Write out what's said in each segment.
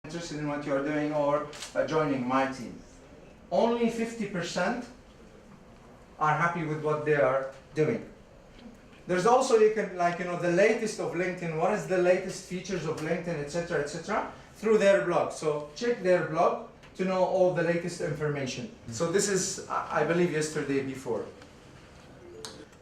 interested in what you're doing or joining my team. Only 50% are happy with what they are doing. There's also, you can, the latest of LinkedIn, what is the latest features of LinkedIn, etc., through their blog. So check their blog to know all the latest information. So this is, I believe, yesterday before.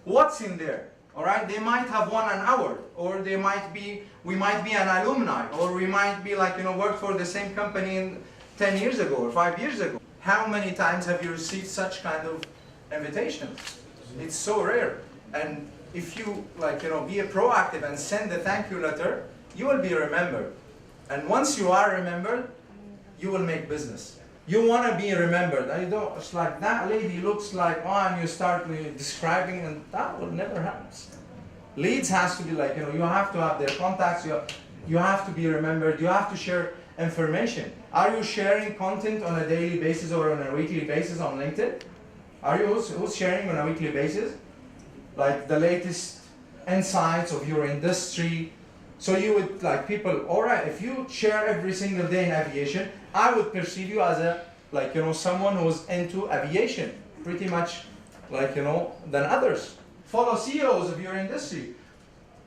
What's in there? All right, they might have won an award, or we might be an alumni, or we might be worked for the same company 10 years ago or 5 years ago. How many times have you received such kind of invitations? It's so rare. And if you be proactive and send a thank you letter, you will be remembered. And once you are remembered, you will make business. You want to be remembered. It's like, that lady looks like, and you start describing, and that will never happen. Leads has to be you have to have their contacts, you have to be remembered, you have to share information. Are you sharing content on a daily basis or on a weekly basis on LinkedIn? Are you who's sharing on a weekly basis? Like the latest insights of your industry. So you would people, all right, if you share every single day in aviation, I would perceive you as a, someone who's into aviation, pretty much than others. Follow CEOs of your industry.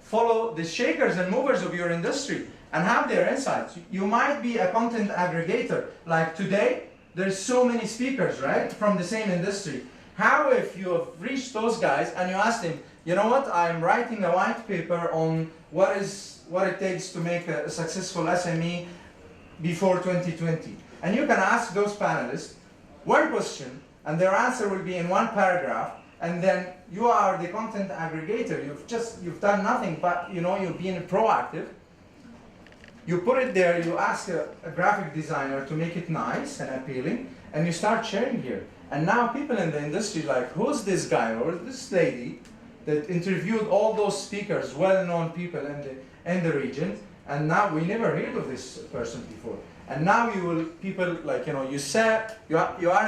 Follow the shakers and movers of your industry and have their insights. You might be a content aggregator. Like today, there's so many speakers, right, from the same industry. How if you have reached those guys and you ask them, you know what, I'm writing a white paper on what it takes to make a successful SME before 2020. And you can ask those panelists one question, and their answer will be in one paragraph, and then you are the content aggregator. You've done nothing but you've been proactive. You put it there, you ask a graphic designer to make it nice and appealing, and you start sharing here. And now people in the industry who's this guy or this lady that interviewed all those speakers, well-known people in the region, and now we never heard of this person before. And now you are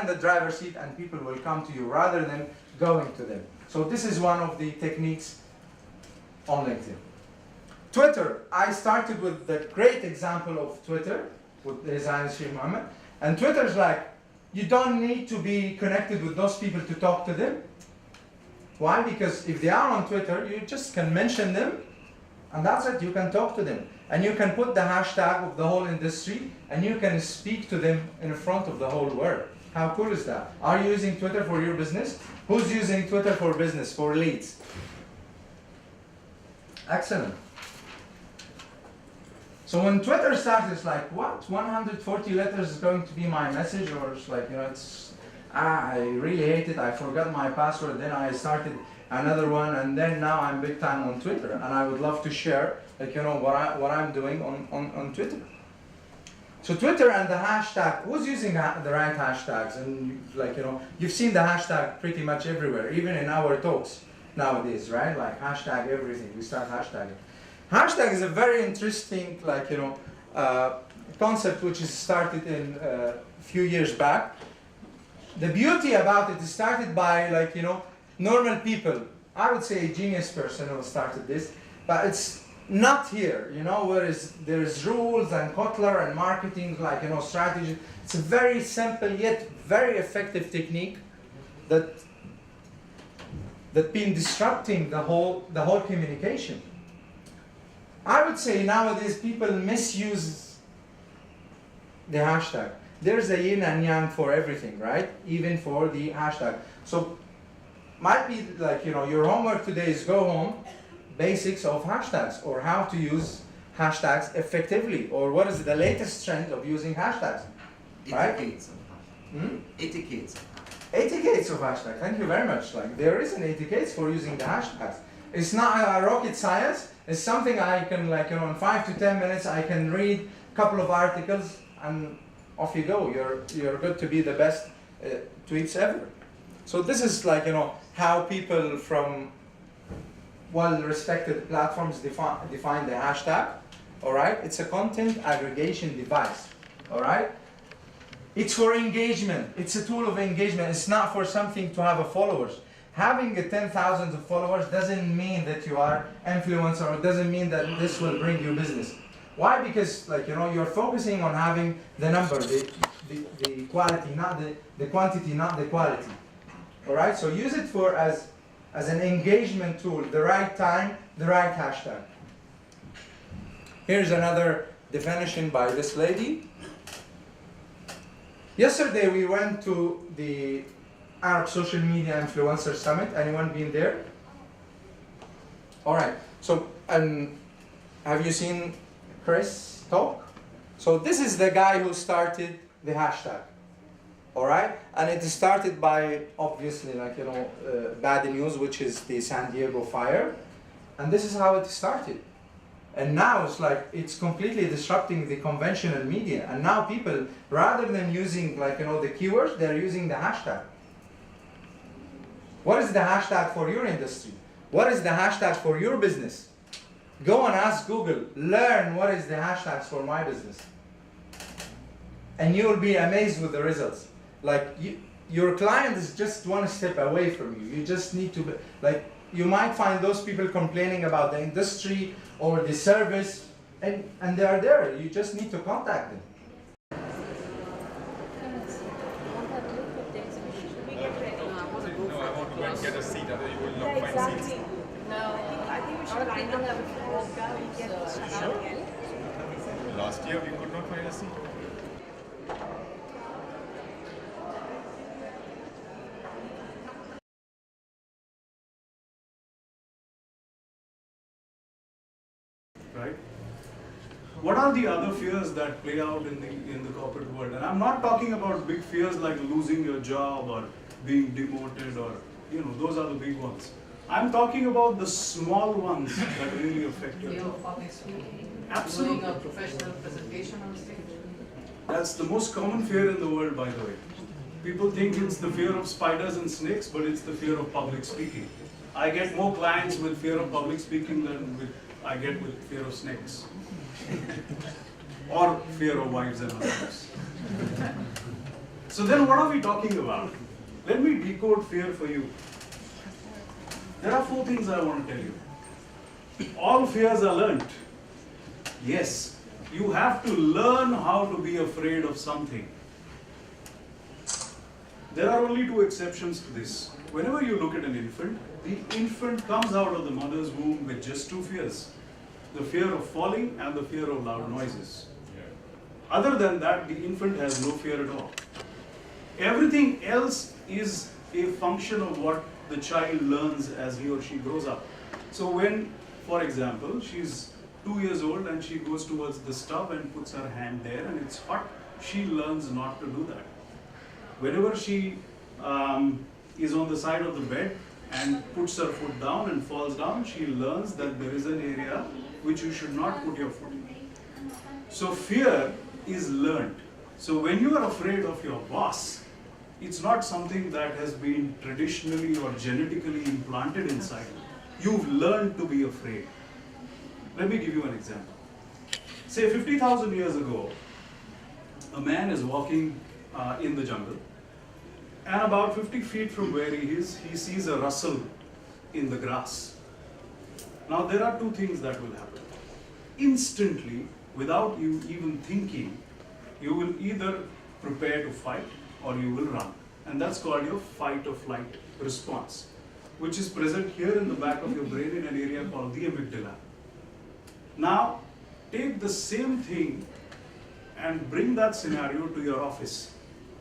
in the driver's seat, and people will come to you rather than going to them. So this is one of the techniques on LinkedIn. Twitter, I started with the great example of Twitter with Rizal Sheikh Mohammed. And Twitter's you don't need to be connected with those people to talk to them. Why? Because if they are on Twitter, you just can mention them, and that's it, you can talk to them. And you can put the hashtag of the whole industry, and you can speak to them in front of the whole world. How cool is that? Are you using Twitter for your business? Who's using Twitter for business, for leads? Excellent. So when Twitter started, it's what? 140 letters is going to be my message? Or it's I really hate it, I forgot my password, then I started another one, and then now I'm big time on Twitter, and I would love to share what I'm doing on Twitter. So Twitter and the hashtag, who's using the right hashtags? And you've seen the hashtag pretty much everywhere, even in our talks nowadays, right? Hashtag everything, we start hashtagging. Hashtag is a very interesting concept which is started in a few years back. The beauty about it is started by normal people. I would say a genius person who started this, but it's not here, whereas there's rules and Kotler and marketing, strategy. It's a very simple yet very effective technique that been disrupting the whole communication. I would say nowadays people misuse the hashtag. There's a yin and yang for everything, right? Even for the hashtag. So might be your homework today is go home, basics of hashtags, or how to use hashtags effectively, or what is the latest trend of using hashtags, right? Etiquettes of hashtags. Etiquettes of hashtags. Thank you very much. There is an etiquette for using the hashtags. It's not a rocket science. It's something I can in 5 to 10 minutes I can read a couple of articles and off you go. You're good to be the best tweets ever. So this is how people from well-respected platforms define the hashtag. All right, it's a content aggregation device. All right, it's for engagement. It's a tool of engagement. It's not for something to have a followers. Having 10,000 of followers doesn't mean that you are influencer, or doesn't mean that this will bring you business. Why? Because you're focusing on having the number, the quality, not the quantity, not the quality. All right. So use it for as an engagement tool. The right time, the right hashtag. Here's another definition by this lady. Yesterday we went to the Arab Social Media Influencer Summit. Anyone been there? All right. So, have you seen Chris talk? So this is the guy who started the hashtag. All right, and it started by obviously bad news, which is the San Diego fire, and this is how it started. And now it's completely disrupting the conventional media. And now people, rather than using the keywords, they're using the hashtag. What is the hashtag for your industry? What is the hashtag for your business? Go and ask Google, learn what is the hashtags for my business. And you will be amazed with the results. Your client is just one step away from you. You just need to, you might find those people complaining about the industry or the service, and they are there. You just need to contact them. No, I want to go and get a seat, otherwise you will not find seats. No, I think we should line up before we get Sure. Last year we could not find a seat. Right? What are the other fears that play out in the corporate world? And I'm not talking about big fears like losing your job or being demoted or those are the big ones. I'm talking about the small ones that really affect your job. Public speaking, Absolutely. doing a professional presentation on stage. That's the most common fear in the world, by the way. People think it's the fear of spiders and snakes, but it's the fear of public speaking. I get more clients with fear of public speaking than I get with fear of snakes. Or fear of wives and husbands. So then what are we talking about? Let me decode fear for you. There are 4 things I want to tell you. All fears are learnt. Yes, you have to learn how to be afraid of something. There are only 2 exceptions to this. Whenever you look at an infant, the infant comes out of the mother's womb with just 2 fears. The fear of falling and the fear of loud noises. Other than that, the infant has no fear at all. Everything else is a function of what the child learns as he or she grows up. So when, for example, she's 2 years old and she goes towards the stove and puts her hand there and it's hot, she learns not to do that. Whenever she is on the side of the bed and puts her foot down and falls down, she learns that there is an area which you should not put your foot in. So fear is learned. So when you are afraid of your boss, it's not something that has been traditionally or genetically implanted inside you. You've learned to be afraid. Let me give you an example. Say 50,000 years ago, a man is walking in the jungle, and about 50 feet from where he is, he sees a rustle in the grass. Now there are 2 things that will happen. Instantly, without you even thinking, you will either prepare to fight or you will run. And that's called your fight or flight response, which is present here in the back of your brain in an area called the amygdala. Now, take the same thing and bring that scenario to your office.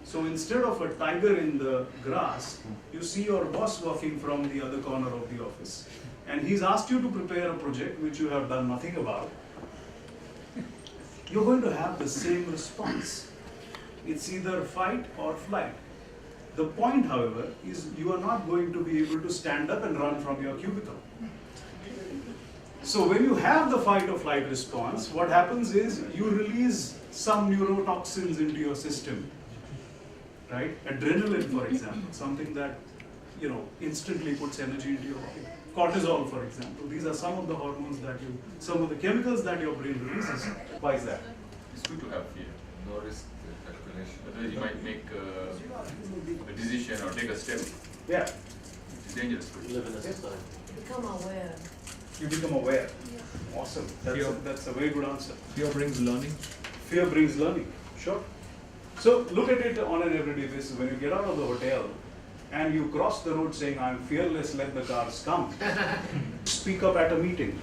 So instead of a tiger in the grass, you see your boss walking from the other corner of the office. And he's asked you to prepare a project which you have done nothing about. You're going to have the same response. It's either fight or flight. The point, however, is you are not going to be able to stand up and run from your cubicle. So when you have the fight or flight response, what happens is you release some neurotoxins into your system, right? Adrenaline, for example, something that instantly puts energy into your body. Cortisol, for example. These are some of the hormones some of the chemicals that your brain releases. Why is that? It's good to have fear, no risk calculation. Otherwise you might make a decision or take a step. Yeah. It's dangerous. Become aware. You become aware. Awesome. Fear. That's a very good answer. Fear brings learning. Fear brings learning. Sure. So look at it on an everyday basis. When you get out of the hotel and you cross the road saying, I'm fearless, let the cars come. Speak up at a meeting.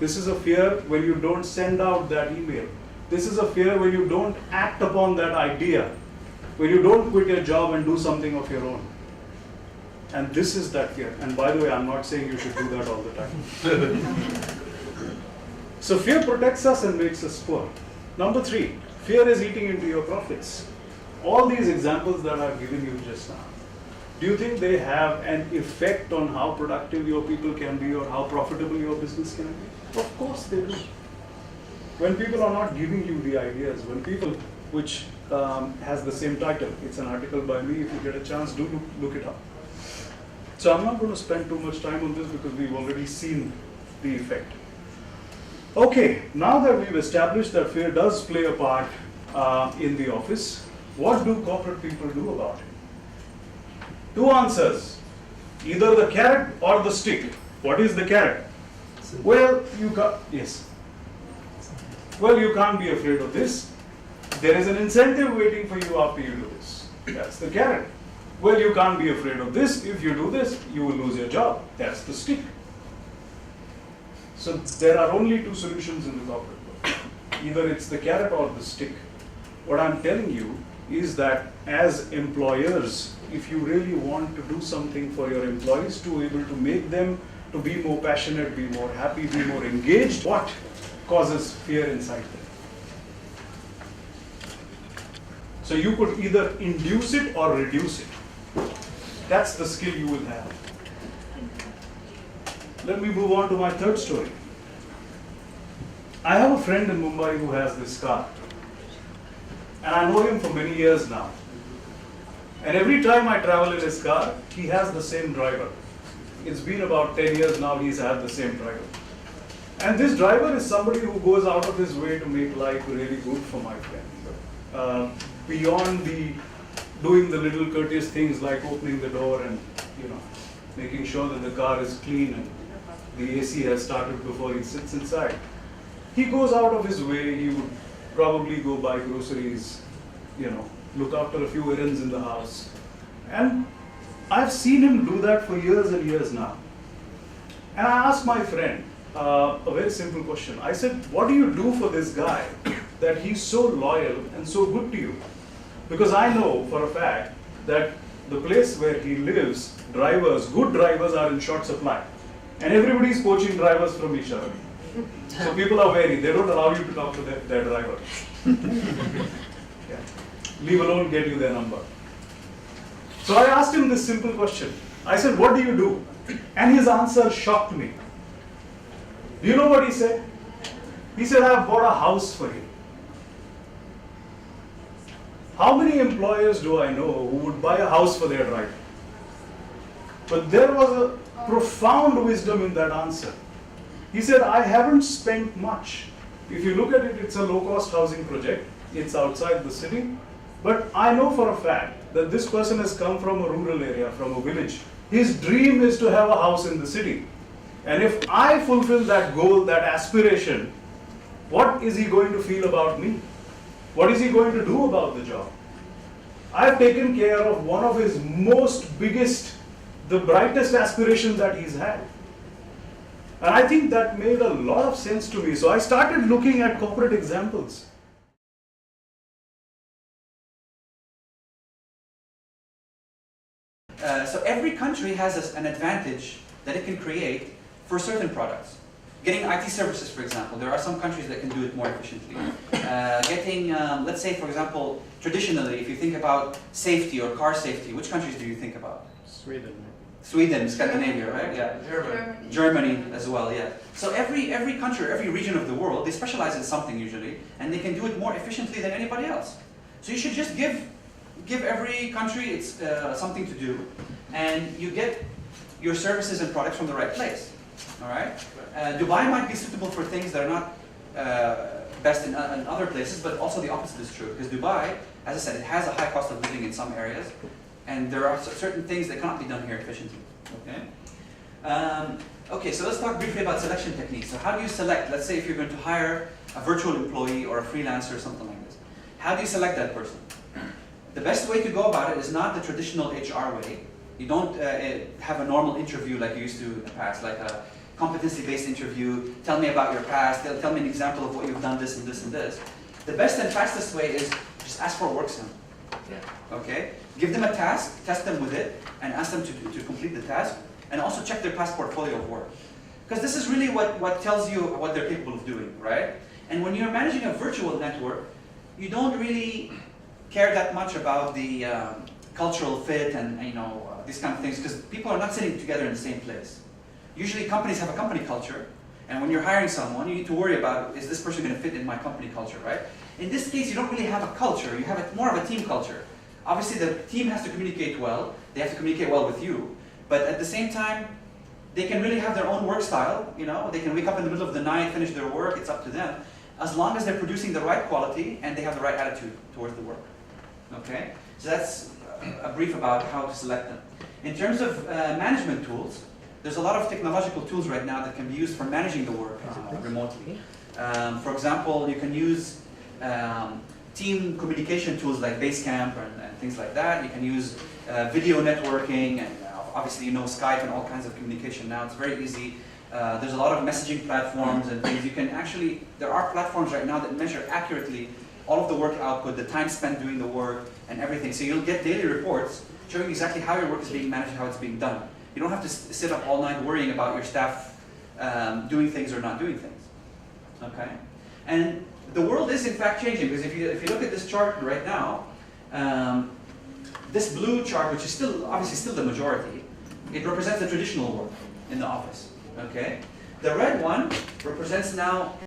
This is a fear when you don't send out that email. This is a fear when you don't act upon that idea. When you don't quit your job and do something of your own. And this is that fear. And by the way, I'm not saying you should do that all the time. So fear protects us and makes us poor. Number 3, fear is eating into your profits. All these examples that I've given you just now, do you think they have an effect on how productive your people can be or how profitable your business can be? Of course they do. When people are not giving you the ideas, when people, which has the same title, it's an article by me, if you get a chance, do look it up. So I'm not going to spend too much time on this because we've already seen the effect. Okay, now that we've established that fear does play a part in the office, what do corporate people do about it? 2 answers, either the carrot or the stick. What is the carrot? Well, yes. Well, you can't be afraid of this. There is an incentive waiting for you after you do this. That's the carrot. Well, you can't be afraid of this. If you do this, you will lose your job. That's the stick. So there are only 2 solutions in the corporate world. Either it's the carrot or the stick. What I'm telling you is that as employers, if you really want to do something for your employees to be able to make them to be more passionate, be more happy, be more engaged, what causes fear inside them? So you could either induce it or reduce it. That's the skill you will have. Let me move on to my 3rd story. I have a friend in Mumbai who has this car. And I know him for many years now. And every time I travel in his car, he has the same driver. It's been about 10 years now he's had the same driver. And this driver is somebody who goes out of his way to make life really good for my friend. Beyond doing the little courteous things like opening the door and making sure that the car is clean and the AC has started before he sits inside. He goes out of his way. He would probably go buy groceries, look after a few errands in the house. And I've seen him do that for years and years now. And I asked my friend a very simple question. I said, what do you do for this guy that he's so loyal and so good to you? Because I know for a fact that the place where he lives, good drivers are in short supply. And everybody's poaching drivers from each other. So people are wary. They don't allow you to talk to their driver. Yeah. Leave alone get you their number. So I asked him this simple question. I said, what do you do? And his answer shocked me. Do you know what he said? He said, I have bought a house for him. How many employers do I know who would buy a house for their driver? But there was a profound wisdom in that answer. He said, I haven't spent much. If you look at it, it's a low-cost housing project. It's outside the city. But I know for a fact that this person has come from a rural area, from a village. His dream is to have a house in the city. And if I fulfill that goal, that aspiration, what is he going to feel about me? What is he going to do about the job? I've taken care of one of his the brightest aspiration that he's had. And I think that made a lot of sense to me. So I started looking at corporate examples. So every country has an advantage that it can create for certain products. Getting IT services, for example, there are some countries that can do it more efficiently. Let's say, for example, traditionally, if you think about safety or car safety, which countries do you think about? Sweden, Scandinavia, right? Yeah. Germany as well, yeah. So every country, every region of the world, they specialize in something usually, and they can do it more efficiently than anybody else. So you should just give every country something to do, and you get your services and products from the right place. All right. Dubai might be suitable for things that are not best in other places, but also the opposite is true. Because Dubai, as I said, it has a high cost of living in some areas, and there are certain things that cannot be done here efficiently. Okay. Okay, so let's talk briefly about selection techniques. So how do you select, let's say if you're going to hire a virtual employee or a freelancer or something like this. How do you select that person? The best way to go about it is not the traditional HR way. You don't have a normal interview like you used to in the past, like a competency-based interview. Tell me about your past, tell me an example of what you've done this and this and this. The best and fastest way is just ask for a work sample. Okay? Give them a task, test them with it, and ask them to complete the task, and also check their past portfolio of work. Because this is really what tells you what they're capable of doing, right? And when you're managing a virtual network, you don't really care that much about the cultural fit and these kind of things, because people are not sitting together in the same place. Usually companies have a company culture, and when you're hiring someone, you need to worry about, is this person going to fit in my company culture, right? In this case, you don't really have a culture, you have more of a team culture. Obviously, the team has to communicate well, they have to communicate well with you, but at the same time, they can really have their own work style, they can wake up in the middle of the night, finish their work, it's up to them, as long as they're producing the right quality and they have the right attitude towards the work. Okay? So that's a brief about how to select them. In terms of management tools, there's a lot of technological tools right now that can be used for managing the work remotely. For example, you can use team communication tools like Basecamp and things like that. You can use video networking, and obviously Skype and all kinds of communication now. It's very easy. There's a lot of messaging platforms and things. You can actually, there are platforms right now that measure accurately all of the work output, the time spent doing the work, and everything. So you'll get daily reports showing exactly how your work is being managed and how it's being done. You don't have to sit up all night worrying about your staff doing things or not doing things. Okay? And the world is in fact changing, because if you look at this chart right now, this blue chart, which is still obviously still the majority, it represents the traditional work in the office. Okay? The red one represents now